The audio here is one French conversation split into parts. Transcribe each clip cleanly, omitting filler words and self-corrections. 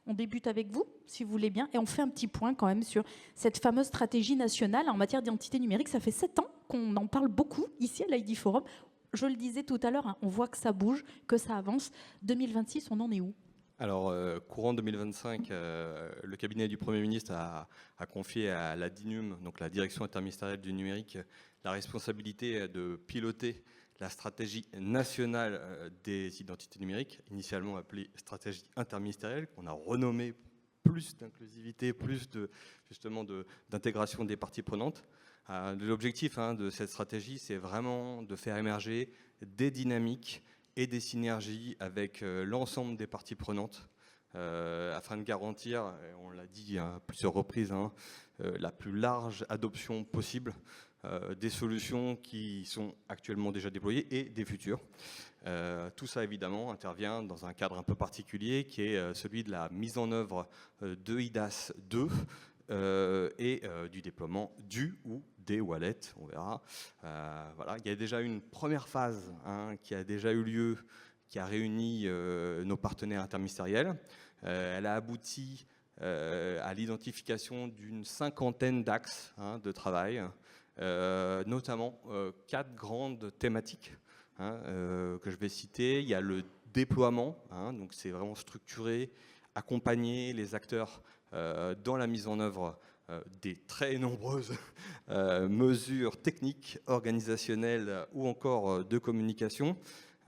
On débute avec vous, si vous voulez bien, et on fait un petit point quand même sur cette fameuse stratégie nationale en matière d'identité numérique. Ça fait 7 ans qu'on en parle beaucoup ici à l'ID Forum. Je le disais tout à l'heure, hein, on voit que ça bouge, que ça avance. 2026, on en est où ? Alors, courant 2025, le cabinet du Premier ministre a confié à la DINUM, donc la Direction interministérielle du numérique, la responsabilité de piloter la stratégie nationale des identités numériques, initialement appelée stratégie interministérielle, qu'on a renommée plus d'inclusivité, plus d'intégration des parties prenantes. L'objectif de cette stratégie, c'est vraiment de faire émerger des dynamiques et des synergies avec l'ensemble des parties prenantes afin de garantir, on l'a dit à plusieurs reprises, la plus large adoption possible des solutions qui sont actuellement déjà déployées et des futures. Tout ça évidemment intervient dans un cadre un peu particulier qui est celui de la mise en œuvre de IDAS 2 et du déploiement du ou des wallets, on verra. Voilà. Il y a déjà une première phase qui a déjà eu lieu, qui a réuni nos partenaires interministériels. Elle a abouti à l'identification d'une 50aine d'axes de travail, notamment 4 grandes thématiques que je vais citer. Il y a le déploiement, donc c'est vraiment structuré, accompagner les acteurs dans la mise en œuvre des très nombreuses mesures techniques, organisationnelles ou encore de communication.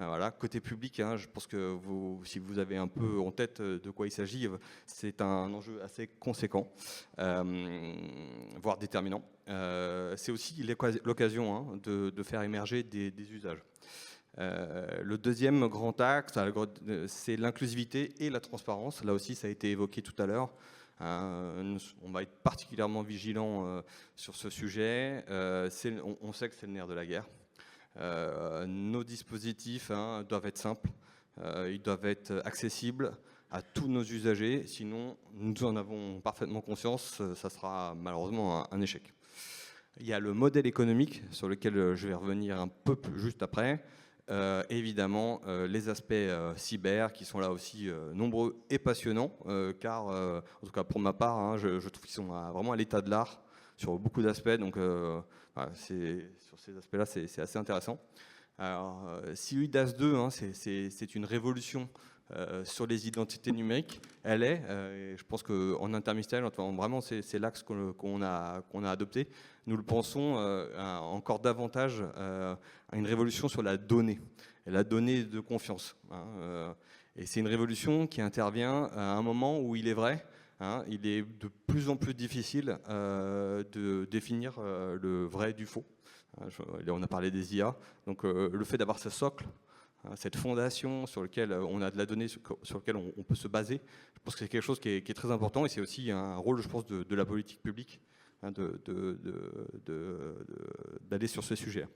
Voilà, côté public, je pense que si vous avez un peu en tête de quoi il s'agit, c'est un enjeu assez conséquent, voire déterminant. C'est aussi l'occasion de faire émerger des usages. Le deuxième grand axe, c'est l'inclusivité et la transparence. Là aussi, ça a été évoqué tout à l'heure. On va être particulièrement vigilant sur ce sujet. On sait que c'est le nerf de la guerre. Nos dispositifs doivent être simples, ils doivent être accessibles à tous nos usagers, sinon nous en avons parfaitement conscience, ça sera malheureusement un échec. Il y a le modèle économique sur lequel je vais revenir un peu plus juste après. Évidemment, les aspects cyber qui sont là aussi nombreux et passionnants, car en tout cas pour ma part, je trouve qu'ils sont vraiment à l'état de l'art sur beaucoup d'aspects, donc sur ces aspects-là, c'est assez intéressant. Alors, si IDAS 2, c'est une révolution sur les identités numériques, elle est, je pense qu'en interministériel, vraiment c'est l'axe qu'on a adopté. Nous le pensons encore davantage à une révolution sur la donnée, et la donnée de confiance. Et c'est une révolution qui intervient à un moment où il est vrai, il est de plus en plus difficile de définir le vrai du faux. On a parlé des IA, donc le fait d'avoir ce socle, cette fondation sur laquelle on a de la donnée, sur laquelle on peut se baser, je pense que c'est quelque chose qui est très important et c'est aussi un rôle, je pense, de la politique publique d'aller sur ce sujet.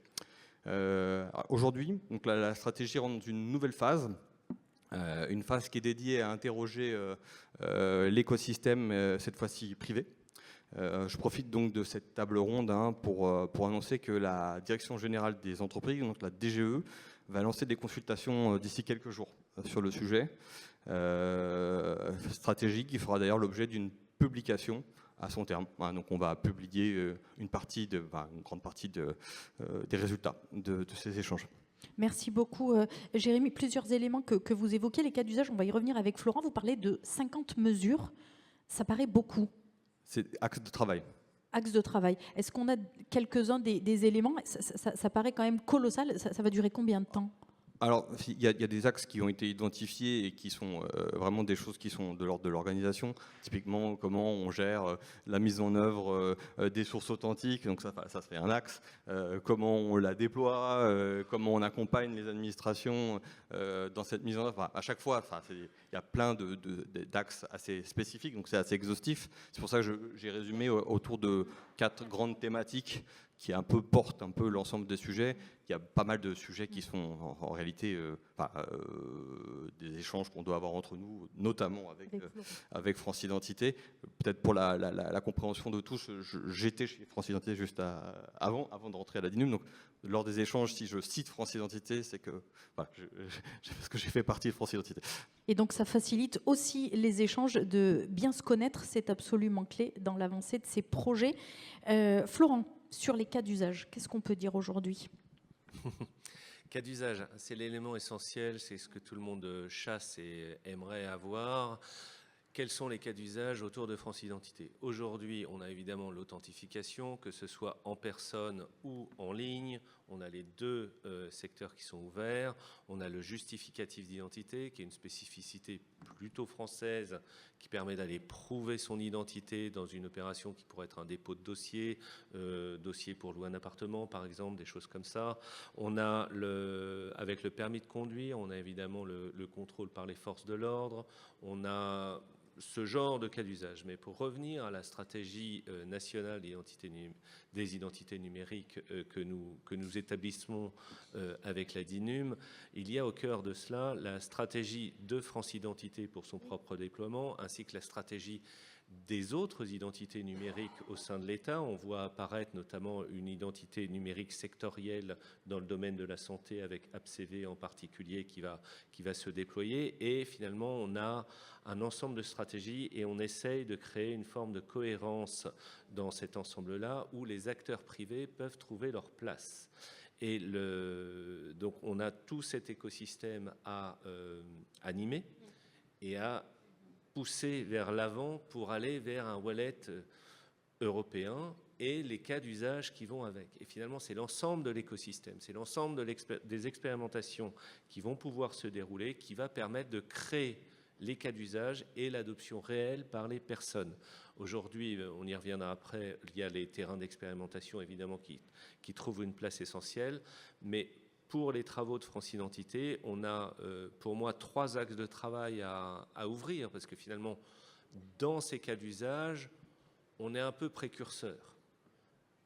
Aujourd'hui, donc la stratégie rentre dans une nouvelle phase. Une phase qui est dédiée à interroger l'écosystème, cette fois-ci privé. Je profite donc de cette table ronde pour annoncer que la Direction générale des entreprises, donc la DGE, va lancer des consultations d'ici quelques jours sur le sujet. Stratégie qui fera d'ailleurs l'objet d'une publication à son terme. Donc on va publier une grande partie des résultats de ces échanges. Merci beaucoup, Jérémy. Plusieurs éléments que vous évoquez, les cas d'usage, on va y revenir avec Florent. Vous parlez de 50 mesures, ça paraît beaucoup. C'est axe de travail. Axe de travail. Est-ce qu'on a quelques-uns des éléments ? Ça paraît quand même colossal. Ça va durer combien de temps ? Alors, il y a des axes qui ont été identifiés et qui sont vraiment des choses qui sont de l'ordre de l'organisation. Typiquement, comment on gère la mise en œuvre des sources authentiques, donc ça serait un axe. Comment on la déploie, comment on accompagne les administrations dans cette mise en œuvre. À chaque fois, il y a plein d'axes assez spécifiques, donc c'est assez exhaustif. C'est pour ça que j'ai résumé autour de 4 grandes thématiques qui un peu porte un peu l'ensemble des sujets. Il y a pas mal de sujets qui sont en réalité des échanges qu'on doit avoir entre nous, notamment avec France Identité. Peut-être pour la compréhension de tous, j'étais chez France Identité juste avant de rentrer à la DINUM. Donc, lors des échanges, si je cite France Identité, c'est que parce que j'ai fait partie de France Identité. Et donc ça facilite aussi les échanges, de bien se connaître, c'est absolument clé dans l'avancée de ces projets. Florent, sur les cas d'usage, qu'est-ce qu'on peut dire aujourd'hui ? Cas d'usage, c'est l'élément essentiel, c'est ce que tout le monde chasse et aimerait avoir. Quels sont les cas d'usage autour de France Identité ? Aujourd'hui, on a évidemment l'authentification, que ce soit en personne ou en ligne. On a les deux secteurs qui sont ouverts. On a le justificatif d'identité, qui est une spécificité plutôt française, qui permet d'aller prouver son identité dans une opération qui pourrait être un dépôt de dossier, dossier pour louer un appartement par exemple, des choses comme ça. On a, avec le permis de conduire, on a évidemment le contrôle par les forces de l'ordre. On a ce genre de cas d'usage. Mais pour revenir à la stratégie nationale des identités numériques que nous établissons avec la DINUM, il y a au cœur de cela la stratégie de France Identité pour son propre déploiement, ainsi que la stratégie des autres identités numériques au sein de l'État. On voit apparaître notamment une identité numérique sectorielle dans le domaine de la santé avec AppCV en particulier qui va se déployer. Et finalement, on a un ensemble de stratégies et on essaye de créer une forme de cohérence dans cet ensemble-là où les acteurs privés peuvent trouver leur place. Et donc on a tout cet écosystème à animer et à pousser vers l'avant pour aller vers un wallet européen et les cas d'usage qui vont avec. Et finalement, c'est l'ensemble de l'écosystème, c'est l'ensemble des expérimentations qui vont pouvoir se dérouler, qui va permettre de créer les cas d'usage et l'adoption réelle par les personnes. Aujourd'hui, on y reviendra après, il y a les terrains d'expérimentation évidemment qui trouvent une place essentielle, mais pour les travaux de France Identité, on a pour moi 3 axes de travail à ouvrir, parce que finalement, dans ces cas d'usage, on est un peu précurseur.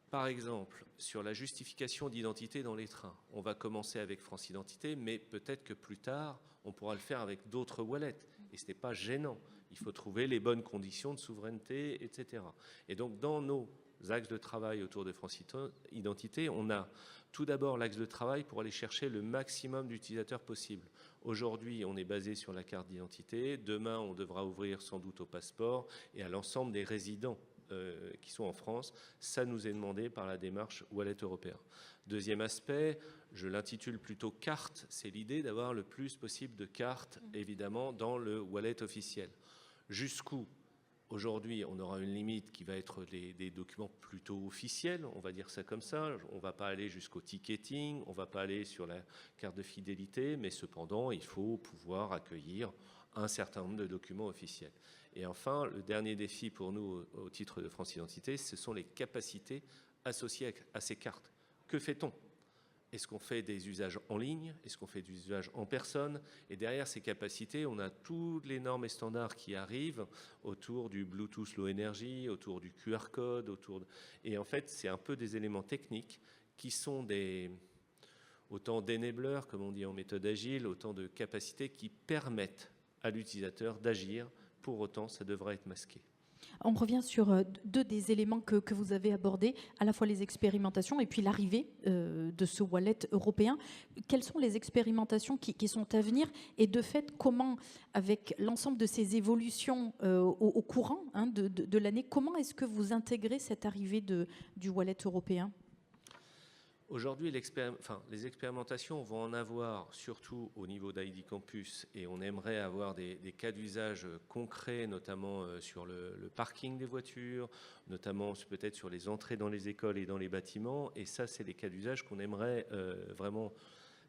Par exemple, sur la justification d'identité dans les trains, on va commencer avec France Identité, mais peut-être que plus tard, on pourra le faire avec d'autres wallets. Et ce n'est pas gênant. Il faut trouver les bonnes conditions de souveraineté, etc. Et donc, dans nos axes de travail autour de France Identité, on a tout d'abord l'axe de travail pour aller chercher le maximum d'utilisateurs possible. Aujourd'hui, on est basé sur la carte d'identité. Demain, on devra ouvrir sans doute au passeport et à l'ensemble des résidents qui sont en France. Ça nous est demandé par la démarche Wallet européen. Deuxième aspect, je l'intitule plutôt carte, c'est l'idée d'avoir le plus possible de cartes, évidemment, dans le wallet officiel. Jusqu'où ? Aujourd'hui, on aura une limite qui va être des documents plutôt officiels, on va dire ça comme ça. On ne va pas aller jusqu'au ticketing, on ne va pas aller sur la carte de fidélité, mais cependant, il faut pouvoir accueillir un certain nombre de documents officiels. Et enfin, le dernier défi pour nous au titre de France Identité, ce sont les capacités associées à ces cartes. Que fait-on ? Est-ce qu'on fait des usages en ligne ? Est-ce qu'on fait des usages en personne ? Et derrière ces capacités, on a toutes les normes et standards qui arrivent autour du Bluetooth Low Energy, autour du QR code, et en fait, c'est un peu des éléments techniques qui sont autant d'enablers, comme on dit en méthode agile, autant de capacités qui permettent à l'utilisateur d'agir. Pour autant, ça devrait être masqué. On revient sur 2 des éléments que vous avez abordés, à la fois les expérimentations et puis l'arrivée de ce wallet européen. Quelles sont les expérimentations qui sont à venir ? Et de fait, comment, avec l'ensemble de ces évolutions au courant de l'année, comment est-ce que vous intégrez cette arrivée du wallet européen ? Aujourd'hui, les expérimentations, on va en avoir surtout au niveau d'ID Campus et on aimerait avoir des cas d'usage concrets, notamment sur le parking des voitures, notamment peut-être sur les entrées dans les écoles et dans les bâtiments. Et ça, c'est des cas d'usage qu'on aimerait vraiment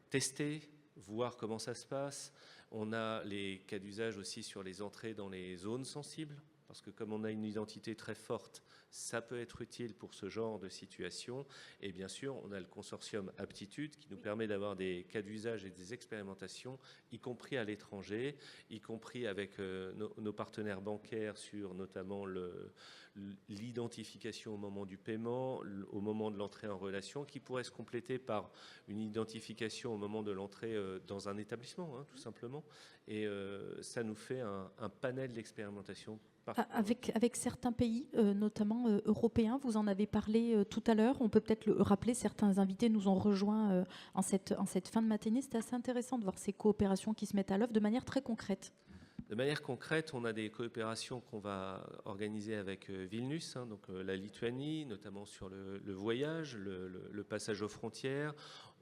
tester, voir comment ça se passe. On a les cas d'usage aussi sur les entrées dans les zones sensibles. parce que comme on a une identité très forte, ça peut être utile pour ce genre de situation. Et bien sûr, on a le consortium Aptitude qui nous permet d'avoir des cas d'usage et des expérimentations, y compris à l'étranger, y compris avec nos partenaires bancaires sur notamment l'identification au moment du paiement, au moment de l'entrée en relation, qui pourrait se compléter par une identification au moment de l'entrée dans un établissement, tout simplement. Et ça nous fait un panel d'expérimentation. Avec certains pays, notamment européens, vous en avez parlé tout à l'heure. On peut peut-être le rappeler, certains invités nous ont rejoints en cette fin de matinée. C'est assez intéressant de voir ces coopérations qui se mettent à l'œuvre de manière très concrète. De manière concrète, on a des coopérations qu'on va organiser avec Vilnius, donc la Lituanie, notamment sur le voyage, le passage aux frontières.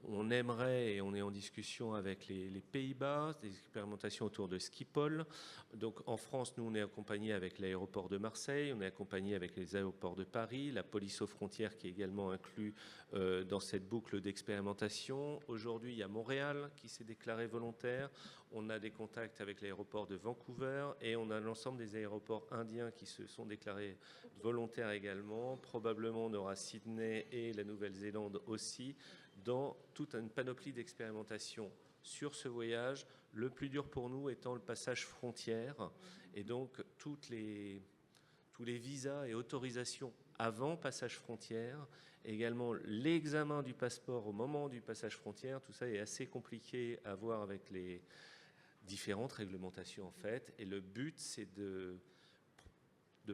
On aimerait, et on est en discussion avec les Pays-Bas, des expérimentations autour de Schiphol. Donc en France, nous, on est accompagné avec l'aéroport de Marseille, on est accompagné avec les aéroports de Paris, la police aux frontières qui est également inclus dans cette boucle d'expérimentation. Aujourd'hui, il y a Montréal qui s'est déclaré volontaire. On a des contacts avec l'aéroport de Vancouver et on a l'ensemble des aéroports indiens qui se sont déclarés volontaires également. Probablement, on aura Sydney et la Nouvelle-Zélande aussi, dans toute une panoplie d'expérimentation sur ce voyage. Le plus dur pour nous étant le passage frontière et donc tous les visas et autorisations avant passage frontière, également l'examen du passeport au moment du passage frontière. Tout ça est assez compliqué à voir avec les différentes réglementations en fait. Et le but, c'est de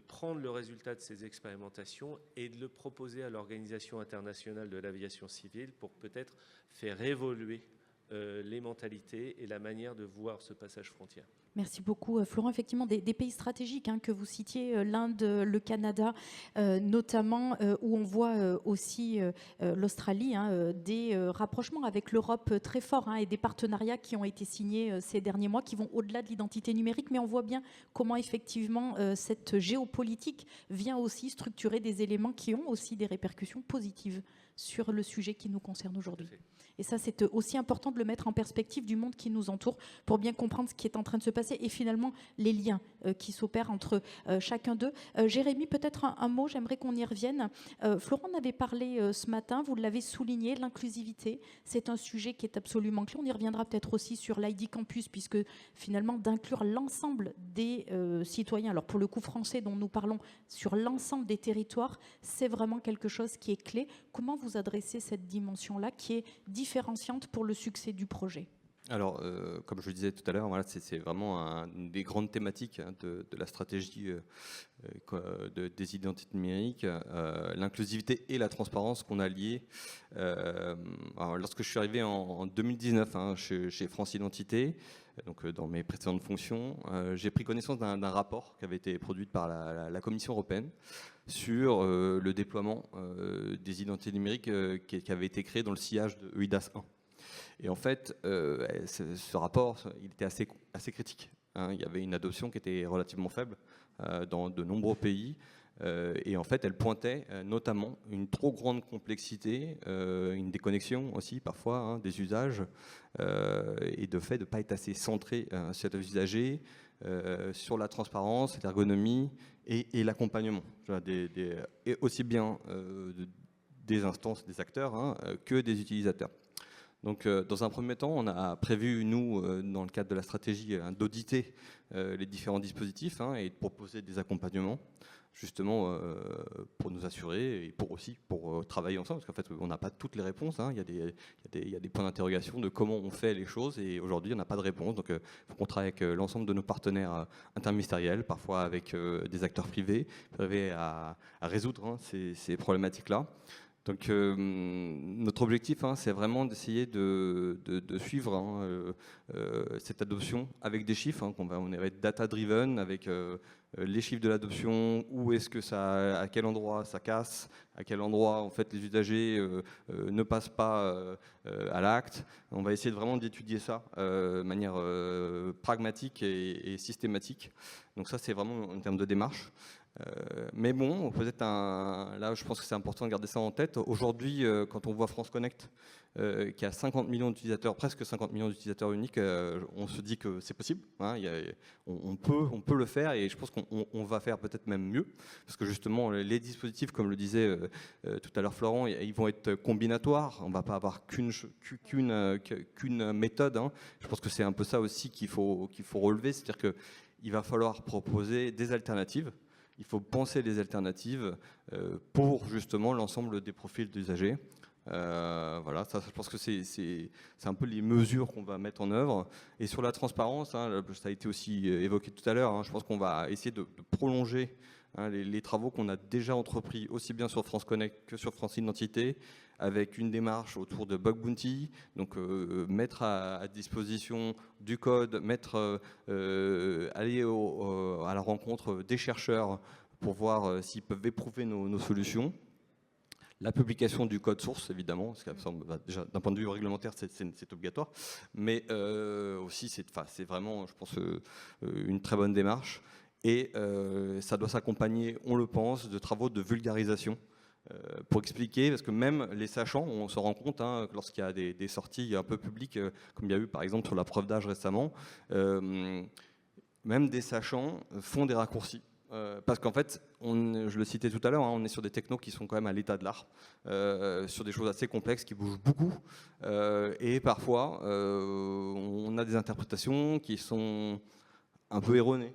prendre le résultat de ces expérimentations et de le proposer à l'Organisation internationale de l'aviation civile pour peut-être faire évoluer les mentalités et la manière de voir ce passage frontière. Merci beaucoup, Florent. Effectivement, des pays stratégiques que vous citiez, l'Inde, le Canada, notamment, où on voit aussi l'Australie, des rapprochements avec l'Europe très forts et des partenariats qui ont été signés ces derniers mois, qui vont au-delà de l'identité numérique. Mais on voit bien comment, effectivement, cette géopolitique vient aussi structurer des éléments qui ont aussi des répercussions positives sur le sujet qui nous concerne aujourd'hui. Et ça, c'est aussi important de le mettre en perspective du monde qui nous entoure pour bien comprendre ce qui est en train de se passer et finalement les liens qui s'opèrent entre chacun d'eux. Jérémy, peut-être un mot, j'aimerais qu'on y revienne. Florent en avait parlé ce matin, vous l'avez souligné, l'inclusivité, c'est un sujet qui est absolument clé. On y reviendra peut-être aussi sur l'ID Campus, puisque finalement d'inclure l'ensemble des citoyens, alors pour le coup français dont nous parlons, sur l'ensemble des territoires, c'est vraiment quelque chose qui est clé. Comment vous adressez cette dimension-là qui est différenciante pour le succès du projet? Alors, comme je le disais tout à l'heure, voilà, c'est vraiment une des grandes thématiques de la stratégie des identités numériques, l'inclusivité et la transparence qu'on a liées. Lorsque je suis arrivé en 2019 chez France Identité, donc dans mes précédentes fonctions, j'ai pris connaissance d'un rapport qui avait été produit par la Commission européenne sur le déploiement des identités numériques qui avait été créé dans le sillage de EIDAS 1. Et en fait, ce rapport, il était assez critique. Il y avait une adoption qui était relativement faible dans de nombreux pays. Et en fait, elle pointait notamment une trop grande complexité, une déconnexion aussi parfois des usages, et de fait de ne pas être assez centré sur les usagers, sur la transparence, l'ergonomie et l'accompagnement. Et aussi bien des instances, des acteurs, que des utilisateurs. Donc, dans un premier temps, on a prévu, nous, dans le cadre de la stratégie, d'auditer les différents dispositifs et de proposer des accompagnements, justement, pour nous assurer et pour travailler ensemble, parce qu'en fait, on n'a pas toutes les réponses. Il y a des points d'interrogation de comment on fait les choses, et aujourd'hui, on n'a pas de réponse. Donc, il faut qu'on travaille avec l'ensemble de nos partenaires interministériels, parfois avec des acteurs privés à résoudre ces problématiques-là. Donc notre objectif, c'est vraiment d'essayer de suivre cette adoption avec des chiffres. On va être data-driven avec les chiffres de l'adoption, où est-ce que à quel endroit ça casse, à quel endroit en fait les usagers ne passent pas à l'acte. On va essayer vraiment d'étudier ça de manière pragmatique et systématique. Donc ça, c'est vraiment en termes de démarche. Mais bon, peut-être là, je pense que c'est important de garder ça en tête. Aujourd'hui, quand on voit France Connect, qui a 50 millions d'utilisateurs, presque 50 millions d'utilisateurs uniques, on se dit que c'est possible. Hein, on peut le faire, et je pense qu'on va faire peut-être même mieux, parce que justement, les dispositifs, comme le disait tout à l'heure Florent, ils vont être combinatoires. On ne va pas avoir qu'une méthode. Hein. Je pense que c'est un peu ça aussi qu'il faut relever, c'est-à-dire qu'il va falloir proposer des alternatives. Il faut penser les alternatives pour justement l'ensemble des profils d'usagers. Voilà, ça, je pense que c'est un peu les mesures qu'on va mettre en œuvre. Et sur la transparence, hein, ça a été aussi évoqué tout à l'heure, hein, je pense qu'on va essayer de prolonger les travaux qu'on a déjà entrepris aussi bien sur France Connect que sur France Identité, avec une démarche autour de Bug Bounty, donc mettre à disposition du code, aller à la rencontre des chercheurs pour voir s'ils peuvent éprouver nos solutions. La publication du code source, évidemment, parce que déjà d'un point de vue réglementaire, c'est obligatoire, mais aussi c'est vraiment, je pense, une très bonne démarche. Et ça doit s'accompagner, on le pense, de travaux de vulgarisation pour expliquer, parce que même les sachants, on se rend compte, hein, lorsqu'il y a des sorties un peu publiques, comme il y a eu par exemple sur la preuve d'âge récemment, même des sachants font des raccourcis. Parce qu'en fait, je le citais tout à l'heure, hein, on est sur des technos qui sont quand même à l'état de l'art, sur des choses assez complexes qui bougent beaucoup, et parfois on a des interprétations qui sont un peu erronées.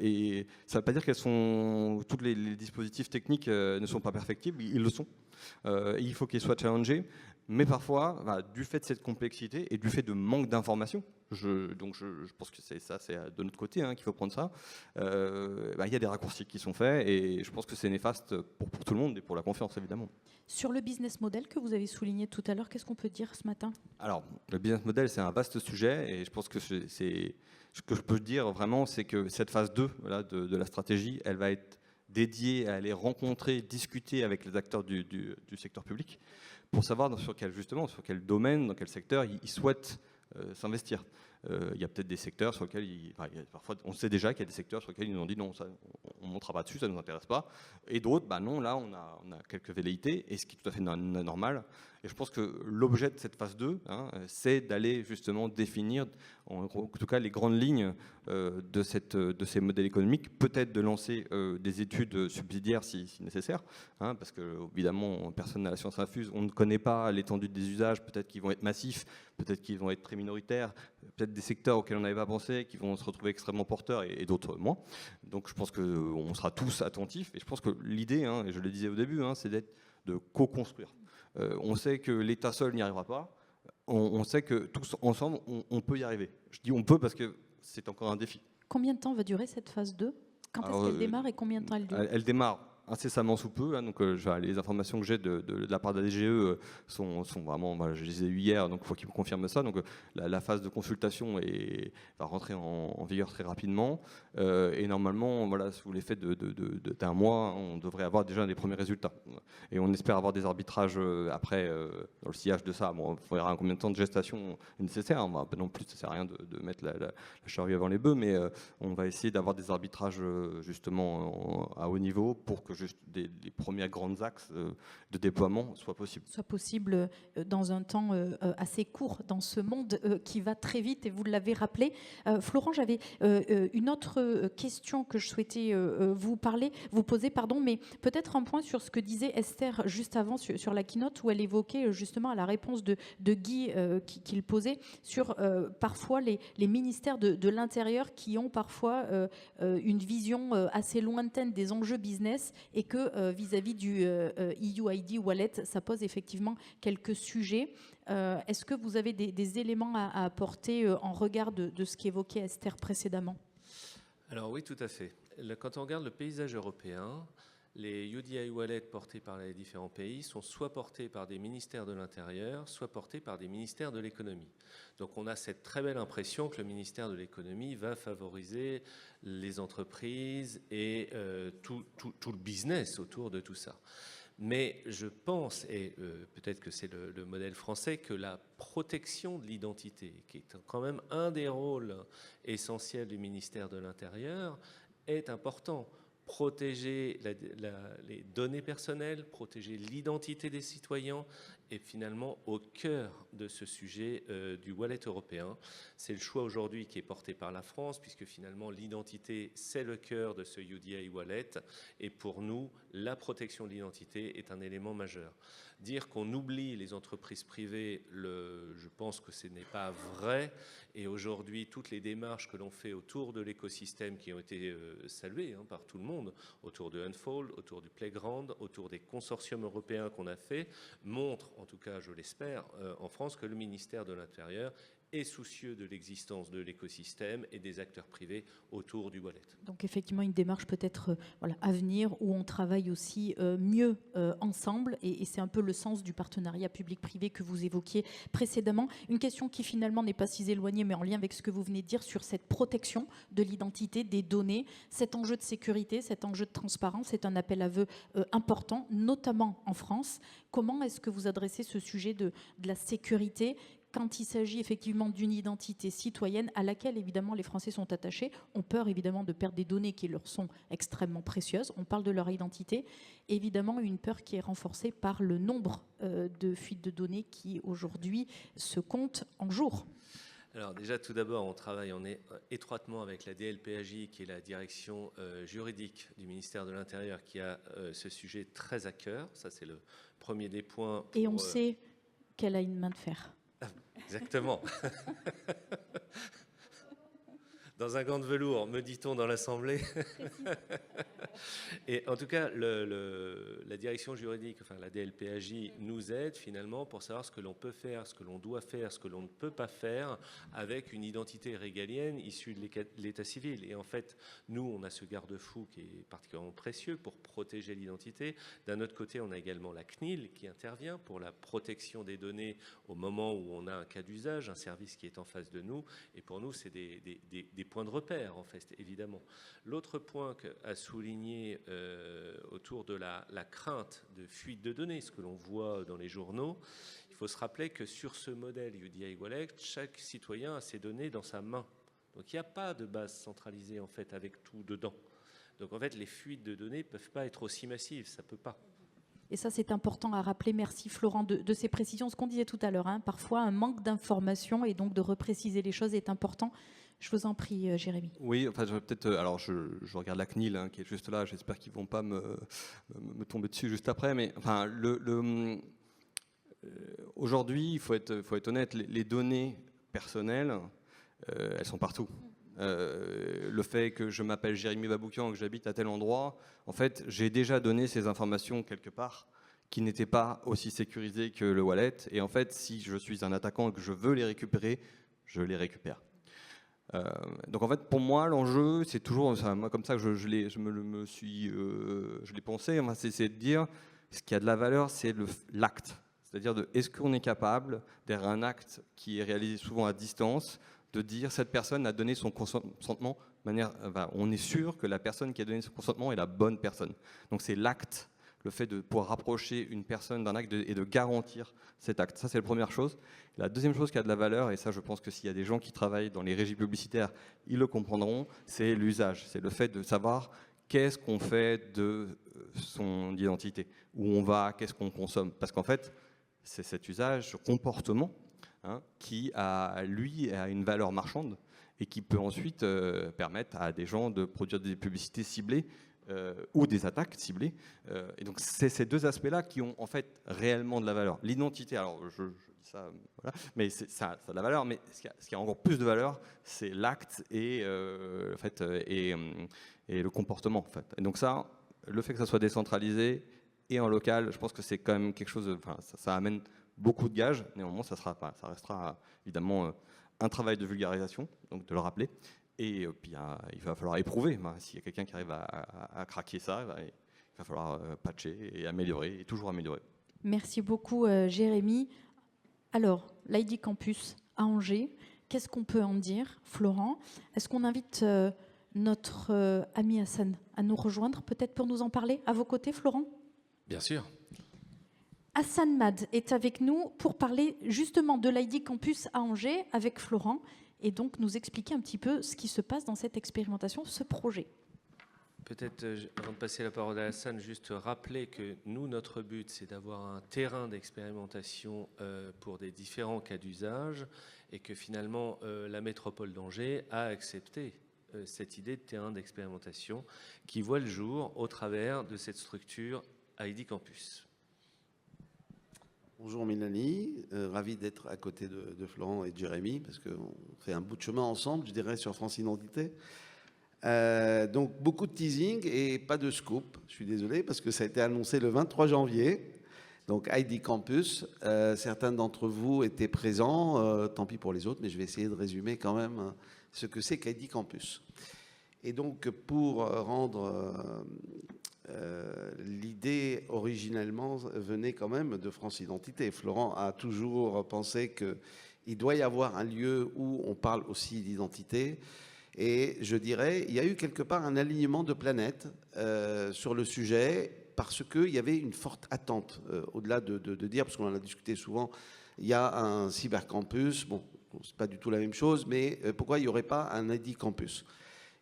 Et ça ne veut pas dire tous les dispositifs techniques ne sont pas perfectibles, ils le sont. Il faut qu'ils soient challengés, mais parfois, du fait de cette complexité et du fait de manque d'informations, je pense que c'est de notre côté qu'il faut prendre ça, il y a des raccourcis qui sont faits, et je pense que c'est néfaste pour tout le monde et pour la confiance, évidemment. Sur le business model que vous avez souligné tout à l'heure, qu'est-ce qu'on peut dire ce matin? Alors, le business model, c'est un vaste sujet, et je pense que ce que je peux dire vraiment, c'est que cette phase 2 de la stratégie, elle va être dédiée à aller rencontrer, discuter avec les acteurs du secteur public pour savoir sur quel domaine, dans quel secteur ils souhaitent s'investir. Il y a peut-être des secteurs sur lesquels, parfois, on sait déjà qu'il y a des secteurs sur lesquels ils nous ont dit non, ça, on ne montera pas dessus, ça ne nous intéresse pas. Et d'autres, non, là, on a quelques velléités, et ce qui est tout à fait normal. Et je pense que l'objet de cette phase 2, c'est d'aller justement définir, en tout cas, les grandes lignes de ces modèles économiques, peut-être de lancer des études subsidiaires si nécessaire, parce que, évidemment, personne n'a la science infuse, on ne connaît pas l'étendue des usages, peut-être qu'ils vont être massifs, peut-être qu'ils vont être très minoritaires, peut-être des secteurs auxquels on n'avait pas pensé, qui vont se retrouver extrêmement porteurs, et d'autres moins. Donc je pense qu'on sera tous attentifs, et je pense que l'idée, et je le disais au début, c'est de co-construire. On sait que l'État seul n'y arrivera pas, on sait que tous ensemble, on peut y arriver. Je dis on peut parce que c'est encore un défi. Combien de temps va durer cette phase 2? Quand est-ce qu'elle démarre et combien de temps elle dure? Elle démarre incessamment sous peu. Donc, les informations que j'ai de la part de la DGE sont vraiment, je les ai eues hier, donc il faut qu'ils me confirment ça. Donc, la phase de consultation va rentrer en vigueur très rapidement. Et normalement, sous l'effet d'un mois, on devrait avoir déjà des premiers résultats. Et on espère avoir des arbitrages après, dans le sillage de ça. Bon, il faudra combien de temps de gestation est nécessaire. Non plus, ça ne sert à rien de mettre la charrue avant les bœufs, mais on va essayer d'avoir des arbitrages justement à haut niveau pour que les premiers grands axes de déploiement soient possibles. Soit possible dans un temps assez court dans ce monde qui va très vite, et vous l'avez rappelé. Florent, j'avais une autre question que je souhaitais vous poser, mais peut-être un point sur ce que disait Esther juste avant sur la keynote, où elle évoquait justement à la réponse de Guy qu'il posait sur parfois les ministères de l'Intérieur qui ont parfois une vision assez lointaine des enjeux business, et que vis-à-vis du EUID Wallet, ça pose effectivement quelques sujets. Est-ce que vous avez des éléments à apporter en regard de ce qu'évoquait Esther précédemment? Alors oui, tout à fait. Quand on regarde le paysage européen, les UDI Wallets portés par les différents pays sont soit portés par des ministères de l'Intérieur, soit portés par des ministères de l'économie. Donc on a cette très belle impression que le ministère de l'économie va favoriser les entreprises et tout le business autour de tout ça. Mais je pense, et peut-être que c'est le modèle français, que la protection de l'identité, qui est quand même un des rôles essentiels du ministère de l'Intérieur, est important. protéger les données personnelles, protéger l'identité des citoyens est finalement au cœur de ce sujet du wallet européen. C'est le choix aujourd'hui qui est porté par la France, puisque finalement l'identité, c'est le cœur de ce UDI wallet. Et pour nous, la protection de l'identité est un élément majeur. Dire qu'on oublie les entreprises privées, je pense que ce n'est pas vrai. Et aujourd'hui, toutes les démarches que l'on fait autour de l'écosystème qui ont été saluées par tout le monde, autour de Unfold, autour du Playground, autour des consortiums européens qu'on a fait, montrent, en tout cas je l'espère, en France, que le ministère de l'Intérieur est soucieux de l'existence de l'écosystème et des acteurs privés autour du wallet. Donc effectivement une démarche peut-être à venir où on travaille aussi mieux ensemble et c'est un peu le sens du partenariat public-privé que vous évoquiez précédemment. Une question qui finalement n'est pas si éloignée mais en lien avec ce que vous venez de dire sur cette protection de l'identité, des données, cet enjeu de sécurité, cet enjeu de transparence, c'est un appel à vœux important, notamment en France. Comment est-ce que vous adressez ce sujet de la sécurité quand il s'agit effectivement d'une identité citoyenne à laquelle évidemment les Français sont attachés, ont peur évidemment de perdre des données qui leur sont extrêmement précieuses, on parle de leur identité, évidemment une peur qui est renforcée par le nombre de fuites de données qui aujourd'hui se comptent en jours. Alors déjà, tout d'abord, on travaille étroitement avec la DLPAJ, qui est la direction juridique du ministère de l'Intérieur, qui a ce sujet très à cœur. Ça, c'est le premier des points. Et on sait qu'elle a une main de fer. Exactement. Dans un gant de velours, me dit-on dans l'Assemblée. Et en tout cas, la direction juridique, enfin la DLPAJ, nous aide finalement pour savoir ce que l'on peut faire, ce que l'on doit faire, ce que l'on ne peut pas faire avec une identité régalienne issue de l'état civil. Et en fait, nous, on a ce garde-fou qui est particulièrement précieux pour protéger l'identité. D'un autre côté, on a également la CNIL qui intervient pour la protection des données au moment où on a un cas d'usage, un service qui est en face de nous. Et pour nous, c'est des points de repère, en fait, évidemment. L'autre point à souligner autour de la crainte de fuite de données, ce que l'on voit dans les journaux, il faut se rappeler que sur ce modèle UDI Wallet, chaque citoyen a ses données dans sa main. Donc il n'y a pas de base centralisée, en fait, avec tout dedans. Donc en fait, les fuites de données ne peuvent pas être aussi massives, ça ne peut pas. Et ça, c'est important à rappeler. Merci Florent de ces précisions. Ce qu'on disait tout à l'heure, parfois un manque d'information et donc de repréciser les choses est important. Je vous en prie, Jérémy. Oui, enfin, alors je regarde la CNIL qui est juste là. J'espère qu'ils ne vont pas me tomber dessus juste après. Mais enfin, aujourd'hui, il faut être honnête. Les données personnelles, elles sont partout. Le fait que je m'appelle Jérémy Baboukian, que j'habite à tel endroit, en fait, j'ai déjà donné ces informations quelque part qui n'étaient pas aussi sécurisées que le wallet. Et en fait, si je suis un attaquant et que je veux les récupérer, je les récupère. Donc en fait, pour moi, l'enjeu, c'est toujours, moi, comme ça que je l'ai pensé, c'est de dire ce qui a de la valeur, c'est l'acte. C'est-à-dire est-ce qu'on est capable, derrière un acte qui est réalisé souvent à distance, de dire cette personne a donné son consentement de manière, on est sûr que la personne qui a donné son consentement est la bonne personne. Donc c'est l'acte, le fait de pouvoir rapprocher une personne d'un acte et de garantir cet acte. Ça, c'est la première chose. La deuxième chose qui a de la valeur, et ça, je pense que s'il y a des gens qui travaillent dans les régies publicitaires, ils le comprendront, c'est l'usage. C'est le fait de savoir qu'est-ce qu'on fait de son identité, où on va, qu'est-ce qu'on consomme. Parce qu'en fait, c'est cet usage, ce comportement, qui a une valeur marchande et qui peut ensuite permettre à des gens de produire des publicités ciblées ou des attaques ciblées. Et donc, c'est ces deux aspects-là qui ont en fait réellement de la valeur. L'identité, alors je dis ça, voilà, mais ça a de la valeur, mais ce qui a encore plus de valeur, c'est l'acte et le comportement. En fait. Et donc ça, le fait que ça soit décentralisé et en local, je pense que c'est quand même quelque chose, ça amène beaucoup de gages. Néanmoins, ça restera évidemment un travail de vulgarisation, donc de le rappeler. Et puis, il va falloir éprouver. S'il y a quelqu'un qui arrive à craquer ça, il va falloir patcher et améliorer, et toujours améliorer. Merci beaucoup, Jérémy. Alors, l'ID Campus à Angers, qu'est-ce qu'on peut en dire, Florent? Est-ce qu'on invite notre ami Hassan à nous rejoindre, peut-être pour nous en parler à vos côtés, Florent? Bien sûr. Hassan Mad est avec nous pour parler justement de l'ID Campus à Angers avec Florent et donc nous expliquer un petit peu ce qui se passe dans cette expérimentation, ce projet. Peut-être, avant de passer la parole à Hassan, juste rappeler que nous, notre but, c'est d'avoir un terrain d'expérimentation pour des différents cas d'usage et que finalement, la métropole d'Angers a accepté cette idée de terrain d'expérimentation qui voit le jour au travers de cette structure ID Campus. Bonjour Mélanie, ravi d'être à côté de Florent et de Jérémy parce qu'on fait un bout de chemin ensemble, je dirais, sur France Identité. Donc beaucoup de teasing et pas de scoop, je suis désolé parce que ça a été annoncé le 23 janvier, donc ID Campus. Certains d'entre vous étaient présents, tant pis pour les autres, mais je vais essayer de résumer quand même ce que c'est qu'ID Campus. Et donc pour rendre... l'idée originellement venait quand même de France Identité. Florent a toujours pensé qu'il doit y avoir un lieu où on parle aussi d'identité. Et je dirais, il y a eu quelque part un alignement de planètes sur le sujet parce qu'il y avait une forte attente. Au-delà de dire, parce qu'on en a discuté souvent, il y a un cybercampus. Bon, c'est pas du tout la même chose, mais pourquoi il n'y aurait pas un ID Campus ?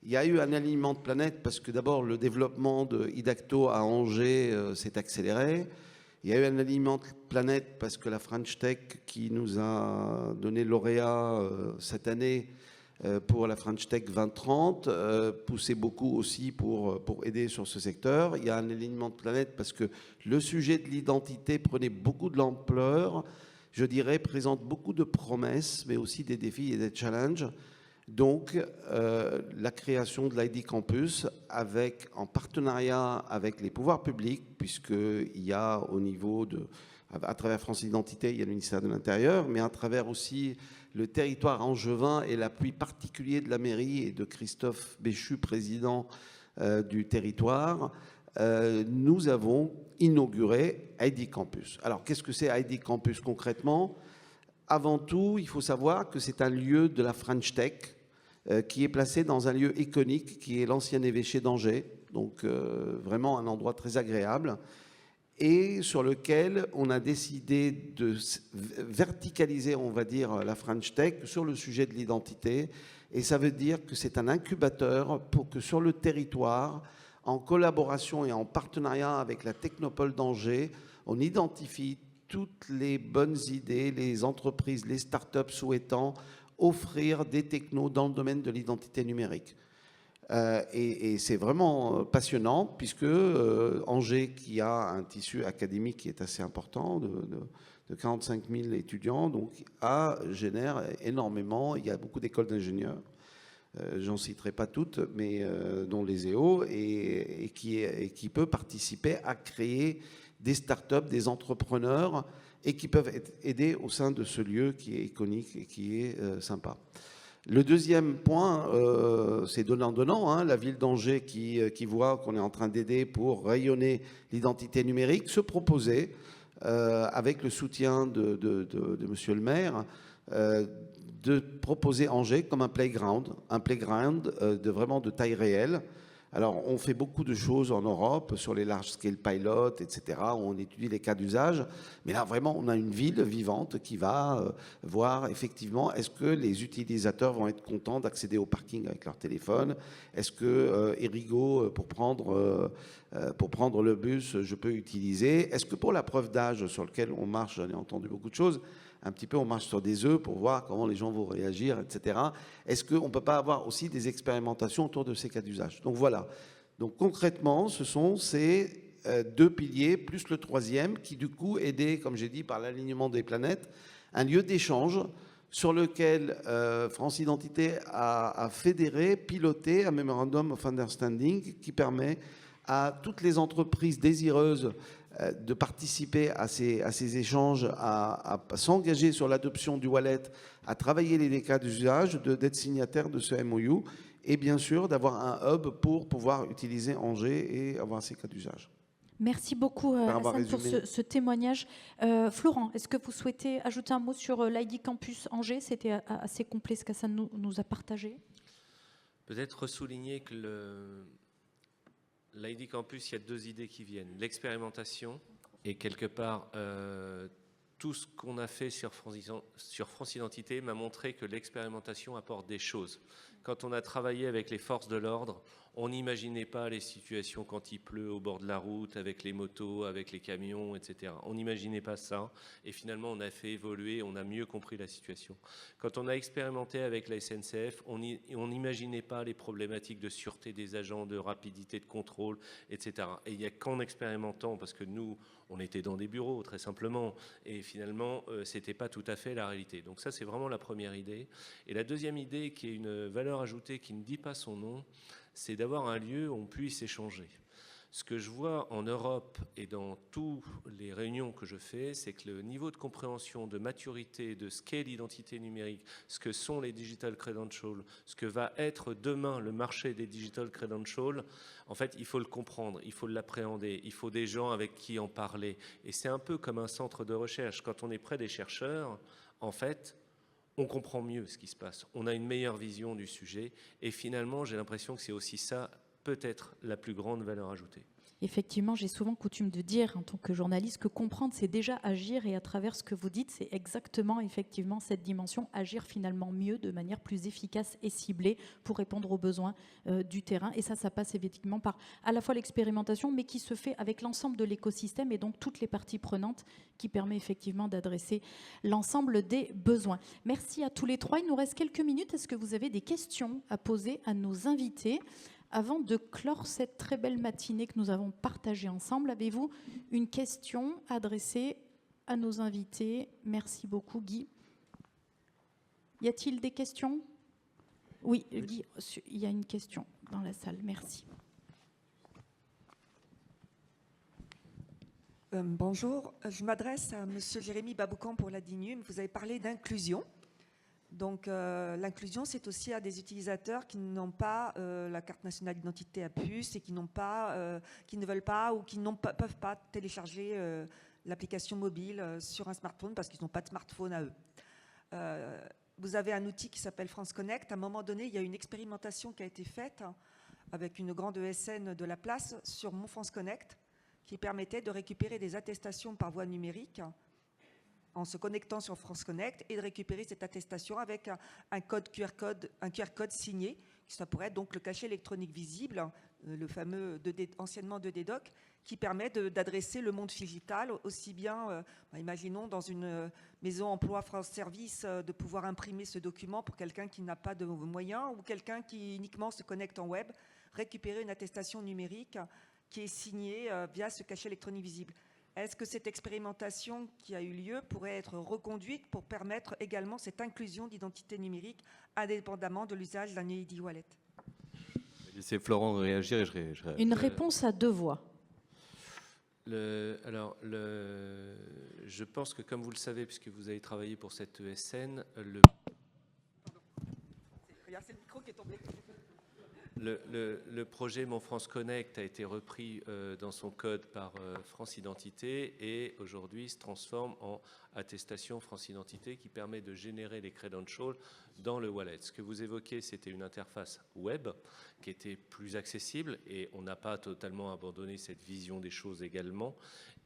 Il y a eu un alignement de planètes parce que d'abord le développement de Idacto à Angers s'est accéléré. Il y a eu un alignement de planètes parce que la French Tech qui nous a donné lauréat cette année pour la French Tech 2030 poussait beaucoup aussi pour aider sur ce secteur. Il y a un alignement de planètes parce que le sujet de l'identité prenait beaucoup de l'ampleur, je dirais, présente beaucoup de promesses, mais aussi des défis et des challenges. Donc, la création de l'ID Campus en partenariat avec les pouvoirs publics, puisqu'il y a au niveau à travers France Identité, il y a le ministère de l'Intérieur, mais à travers aussi le territoire angevin et l'appui particulier de la mairie et de Christophe Béchu, président du territoire, nous avons inauguré ID Campus. Alors, qu'est-ce que c'est ID Campus concrètement ? Avant tout, il faut savoir que c'est un lieu de la French Tech, qui est placé dans un lieu iconique qui est l'ancien évêché d'Angers, donc vraiment un endroit très agréable, et sur lequel on a décidé de verticaliser, on va dire, la French Tech sur le sujet de l'identité, et ça veut dire que c'est un incubateur pour que sur le territoire, en collaboration et en partenariat avec la Technopole d'Angers, on identifie toutes les bonnes idées, les entreprises, les startups souhaitant offrir des technos dans le domaine de l'identité numérique. Et c'est vraiment passionnant puisque Angers, qui a un tissu académique qui est assez important, de 45 000 étudiants, donc génère énormément. Il y a beaucoup d'écoles d'ingénieurs, j'en citerai pas toutes, mais dont les EO, et qui peut participer à créer des startups, des entrepreneurs, et qui peuvent être aidés au sein de ce lieu qui est iconique et qui est sympa. Le deuxième point, c'est donnant-donnant. Hein, la ville d'Angers qui voit qu'on est en train d'aider pour rayonner l'identité numérique, se proposait, avec le soutien de monsieur le maire, de proposer Angers comme un playground vraiment de taille réelle. Alors, on fait beaucoup de choses en Europe sur les large-scale pilots, etc., où on étudie les cas d'usage. Mais là, vraiment, on a une ville vivante qui va voir, effectivement, est-ce que les utilisateurs vont être contents d'accéder au parking avec leur téléphone ? Est-ce que Erigo, pour prendre le bus, je peux utiliser ? Est-ce que pour la preuve d'âge sur laquelle on marche, j'en ai entendu beaucoup de choses, un petit peu, on marche sur des œufs pour voir comment les gens vont réagir, etc. Est-ce qu'on ne peut pas avoir aussi des expérimentations autour de ces cas d'usage ? Donc voilà. Donc concrètement, ce sont ces deux piliers, plus le troisième, qui du coup, aidés, comme j'ai dit, par l'alignement des planètes, un lieu d'échange sur lequel France Identité a fédéré, piloté un Memorandum of Understanding qui permet à toutes les entreprises désireuses de participer à ces échanges, à s'engager sur l'adoption du wallet, à travailler les cas d'usage, d'être signataire de ce MOU et bien sûr d'avoir un hub pour pouvoir utiliser Angers et avoir ces cas d'usage. Merci beaucoup Hassan pour ce témoignage. Florent, est-ce que vous souhaitez ajouter un mot sur l'ID Campus Angers ? C'était assez complet ce qu'Hassan nous a partagé. Peut-être souligner que l'ID Campus, il y a deux idées qui viennent. L'expérimentation et quelque part, tout ce qu'on a fait sur France Identité m'a montré que l'expérimentation apporte des choses. Quand on a travaillé avec les forces de l'ordre, on n'imaginait pas les situations quand il pleut au bord de la route, avec les motos, avec les camions, etc. On n'imaginait pas ça. Et finalement, on a fait évoluer, on a mieux compris la situation. Quand on a expérimenté avec la SNCF, on n'imaginait pas les problématiques de sûreté des agents, de rapidité de contrôle, etc. Et il n'y a qu'en expérimentant, parce que nous, on était dans des bureaux, très simplement, et finalement, ce n'était pas tout à fait la réalité. Donc ça, c'est vraiment la première idée. Et la deuxième idée, qui est une valeur ajoutée qui ne dit pas son nom, c'est d'avoir un lieu où on puisse échanger. Ce que je vois en Europe et dans toutes les réunions que je fais, c'est que le niveau de compréhension, de maturité, de ce qu'est l'identité numérique, ce que sont les digital credentials, ce que va être demain le marché des digital credentials, en fait, il faut le comprendre, il faut l'appréhender, il faut des gens avec qui en parler. Et c'est un peu comme un centre de recherche. Quand on est près des chercheurs, en fait, on comprend mieux ce qui se passe, on a une meilleure vision du sujet et finalement j'ai l'impression que c'est aussi ça peut-être la plus grande valeur ajoutée. Effectivement, j'ai souvent coutume de dire en tant que journaliste que comprendre, c'est déjà agir, et à travers ce que vous dites, c'est exactement effectivement cette dimension, agir finalement mieux, de manière plus efficace et ciblée pour répondre aux besoins du terrain. Et ça passe effectivement par à la fois l'expérimentation, mais qui se fait avec l'ensemble de l'écosystème et donc toutes les parties prenantes, qui permet effectivement d'adresser l'ensemble des besoins. Merci à tous les trois. Il nous reste quelques minutes. Est-ce que vous avez des questions à poser à nos invités ? Avant de clore cette très belle matinée que nous avons partagée ensemble, avez-vous une question adressée à nos invités? Merci beaucoup, Guy. Y a-t-il des questions? Oui, Guy, il y a une question dans la salle. Merci. Bonjour, je m'adresse à Monsieur Jérémy Baboucan pour la DINUM. Vous avez parlé d'inclusion. Donc l'inclusion, c'est aussi à des utilisateurs qui n'ont pas la carte nationale d'identité à puce et qui ne veulent pas ou qui peuvent pas télécharger l'application mobile sur un smartphone parce qu'ils n'ont pas de smartphone à eux. Vous avez un outil qui s'appelle France Connect. À un moment donné, il y a une expérimentation qui a été faite avec une grande ESN de la place sur Mon France Connect qui permettait de récupérer des attestations par voie numérique en se connectant sur France Connect et de récupérer cette attestation avec un QR code signé, ça pourrait être donc le cachet électronique visible, le fameux anciennement 2D Doc, qui permet d'adresser le monde digital aussi bien, imaginons dans une maison emploi France Service, de pouvoir imprimer ce document pour quelqu'un qui n'a pas de moyens ou quelqu'un qui uniquement se connecte en web, récupérer une attestation numérique qui est signée via ce cachet électronique visible. Est-ce que cette expérimentation qui a eu lieu pourrait être reconduite pour permettre également cette inclusion d'identité numérique indépendamment de l'usage d'un ID Wallet? Laissez Florent réagir et Une réponse à deux voix. Je pense que comme vous le savez, puisque vous avez travaillé pour cette ESN, C'est le micro qui est tombé. Le projet Mon France Connect a été repris dans son code par France Identité et aujourd'hui se transforme en attestation France Identité qui permet de générer les credentials dans le wallet. Ce que vous évoquez, c'était une interface web qui était plus accessible et on n'a pas totalement abandonné cette vision des choses également.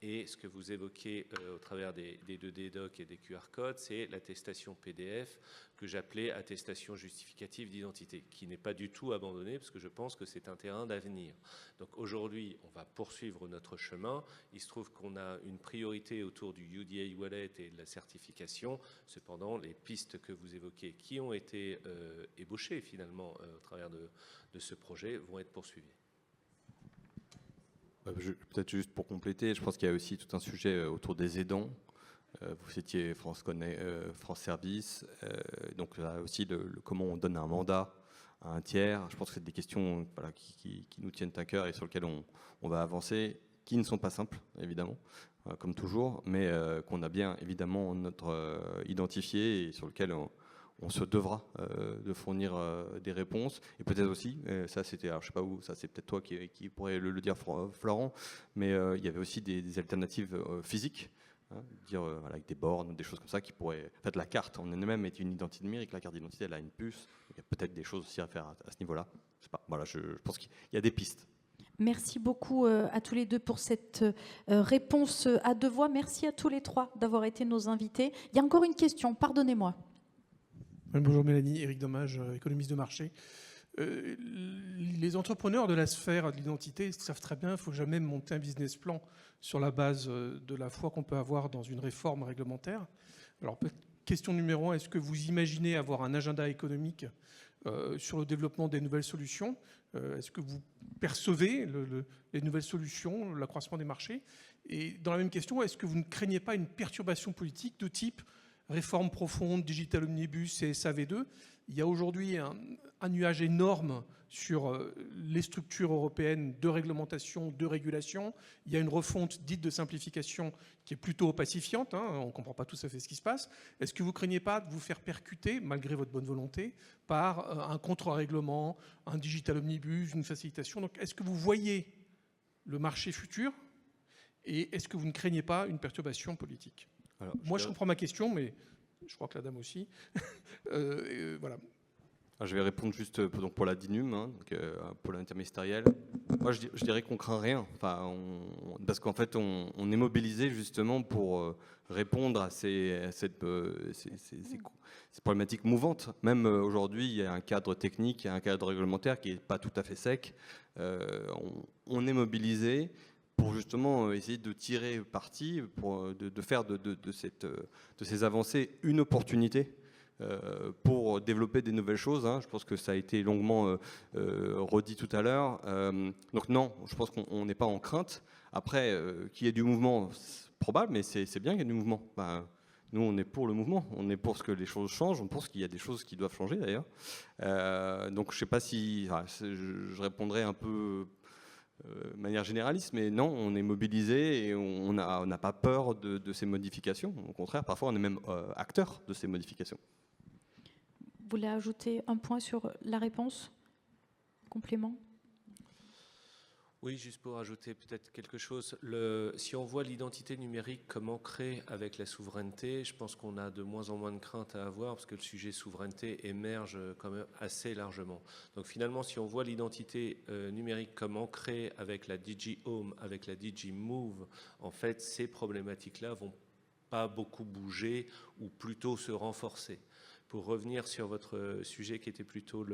Et ce que vous évoquez au travers des 2D Doc et des QR codes, c'est l'attestation PDF que j'appelais attestation justificative d'identité, qui n'est pas du tout abandonnée parce que je pense que c'est un terrain d'avenir. Donc aujourd'hui, on va poursuivre notre chemin. Il se trouve qu'on a une priorité autour du UDA Wallet et de la certification. Cependant, les pistes que vous évoquez, qui ont été ébauchées finalement au travers de ce projet, vont être poursuivies. Peut-être juste pour compléter, je pense qu'il y a aussi tout un sujet autour des aidants. Vous citiez France Service, donc là aussi comment on donne un mandat à un tiers. Je pense que c'est des questions qui nous tiennent à cœur et sur lesquelles on va avancer, qui ne sont pas simples évidemment, comme toujours, mais qu'on a bien évidemment identifié et sur lesquelles on se devra de fournir des réponses. Et peut-être aussi, ça c'était, alors je sais pas où, ça c'est peut-être toi qui pourrais le dire Florent, mais il y avait aussi des alternatives physiques, avec des bornes ou des choses comme ça qui pourraient... En fait, la carte en elle-même est une identité numérique, la carte d'identité elle a une puce, il y a peut-être des choses aussi à faire à ce niveau-là. Je pense qu'il y a des pistes. Merci beaucoup à tous les deux pour cette réponse à deux voix. Merci à tous les trois d'avoir été nos invités. Il y a encore une question, pardonnez-moi. Bonjour Mélanie, Éric Dommage, économiste de marché. Les entrepreneurs de la sphère de l'identité savent très bien qu'il ne faut jamais monter un business plan sur la base de la foi qu'on peut avoir dans une réforme réglementaire. Alors, question numéro 1, est-ce que vous imaginez avoir un agenda économique sur le développement des nouvelles solutions? Est-ce que vous percevez les nouvelles solutions, l'accroissement des marchés? Et dans la même question, est-ce que vous ne craignez pas une perturbation politique de type réforme profonde, digital omnibus et SAV2? Il y a aujourd'hui un nuage énorme sur les structures européennes de réglementation, de régulation. Il y a une refonte dite de simplification qui est plutôt pacifiante. On ne comprend pas tout à fait ce qui se passe. Est-ce que vous ne craignez pas de vous faire percuter, malgré votre bonne volonté, par un contre-règlement, un digital omnibus, une facilitation? Donc, est-ce que vous voyez le marché futur et est-ce que vous ne craignez pas une perturbation politique? Alors, moi, je comprends ma question, mais je crois que la dame aussi. Voilà. Je vais répondre juste donc pour la DINUM, pour l'interministériel. Moi, je dirais qu'on craint rien. Enfin, parce qu'en fait, on est mobilisé justement pour répondre à ces problématiques mouvantes. Même aujourd'hui, il y a un cadre technique, il y a un cadre réglementaire qui n'est pas tout à fait sec. On est mobilisé pour justement essayer de tirer parti, de faire de ces avancées une opportunité pour développer des nouvelles choses. Je pense que ça a été longuement redit tout à l'heure. Donc non, je pense qu'on n'est pas en crainte. Après, qu'il y ait du mouvement, c'est probable, mais c'est bien qu'il y ait du mouvement. Nous, on est pour le mouvement, on est pour ce que les choses changent, on pense qu'il y a des choses qui doivent changer d'ailleurs. Donc je ne sais pas si... je répondrai un peu de manière généraliste, mais non, on est mobilisé et on n'a pas peur de ces modifications. Au contraire, parfois on est même acteur de ces modifications. Vous voulez ajouter un point sur la réponse? Complément? Oui, juste pour ajouter peut-être quelque chose. Si on voit l'identité numérique comme ancrée avec la souveraineté, je pense qu'on a de moins en moins de crainte à avoir parce que le sujet souveraineté émerge quand même assez largement. Donc finalement, si on voit l'identité numérique comme ancrée avec la DG Home, avec la DG Move, en fait, ces problématiques-là vont pas beaucoup bouger ou plutôt se renforcer. Pour revenir sur votre sujet qui était plutôt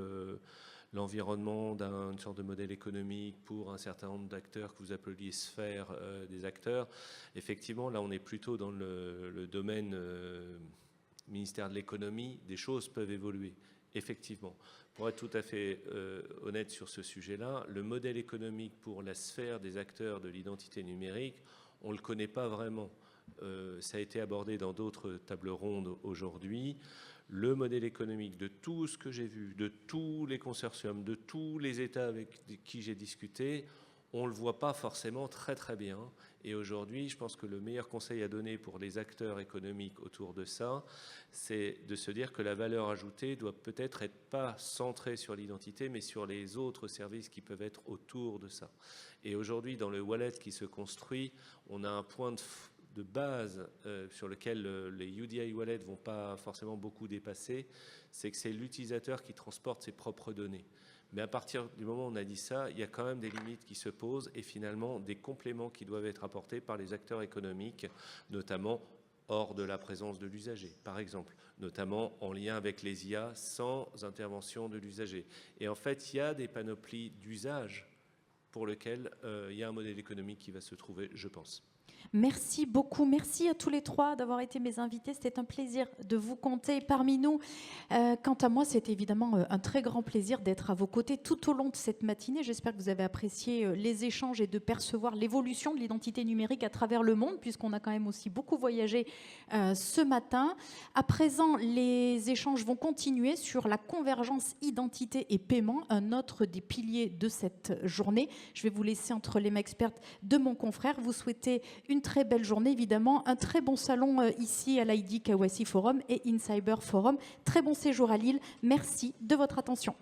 l'environnement d'une sorte de modèle économique pour un certain nombre d'acteurs que vous appeliez sphère des acteurs. Effectivement, là, on est plutôt dans le domaine ministère de l'économie. Des choses peuvent évoluer, effectivement. Pour être tout à fait honnête sur ce sujet-là, le modèle économique pour la sphère des acteurs de l'identité numérique, on ne le connaît pas vraiment. Ça a été abordé dans d'autres tables rondes aujourd'hui. Le modèle économique de tout ce que j'ai vu, de tous les consortiums, de tous les États avec qui j'ai discuté, on ne le voit pas forcément très très bien. Et aujourd'hui, je pense que le meilleur conseil à donner pour les acteurs économiques autour de ça, c'est de se dire que la valeur ajoutée doit peut-être être pas centrée sur l'identité, mais sur les autres services qui peuvent être autour de ça. Et aujourd'hui, dans le wallet qui se construit, on a un point de base sur lequel les UDI Wallet ne vont pas forcément beaucoup dépasser, c'est que c'est l'utilisateur qui transporte ses propres données. Mais à partir du moment où on a dit ça, il y a quand même des limites qui se posent et finalement des compléments qui doivent être apportés par les acteurs économiques, notamment hors de la présence de l'usager, par exemple, notamment en lien avec les IA sans intervention de l'usager. Et en fait, il y a des panoplies d'usage pour lesquelles il y a un modèle économique qui va se trouver, je pense. Merci beaucoup. Merci à tous les trois d'avoir été mes invités. C'était un plaisir de vous compter parmi nous. Quant à moi, c'est évidemment un très grand plaisir d'être à vos côtés tout au long de cette matinée. J'espère que vous avez apprécié les échanges et de percevoir l'évolution de l'identité numérique à travers le monde, puisqu'on a quand même aussi beaucoup voyagé ce matin. À présent, les échanges vont continuer sur la convergence identité et paiement, un autre des piliers de cette journée. Je vais vous laisser entre les mains expertes de mon confrère. Vous souhaitez une très belle journée, évidemment, un très bon salon ici à l'ID Kawassi Forum et InCyber Forum. Très bon séjour à Lille. Merci de votre attention.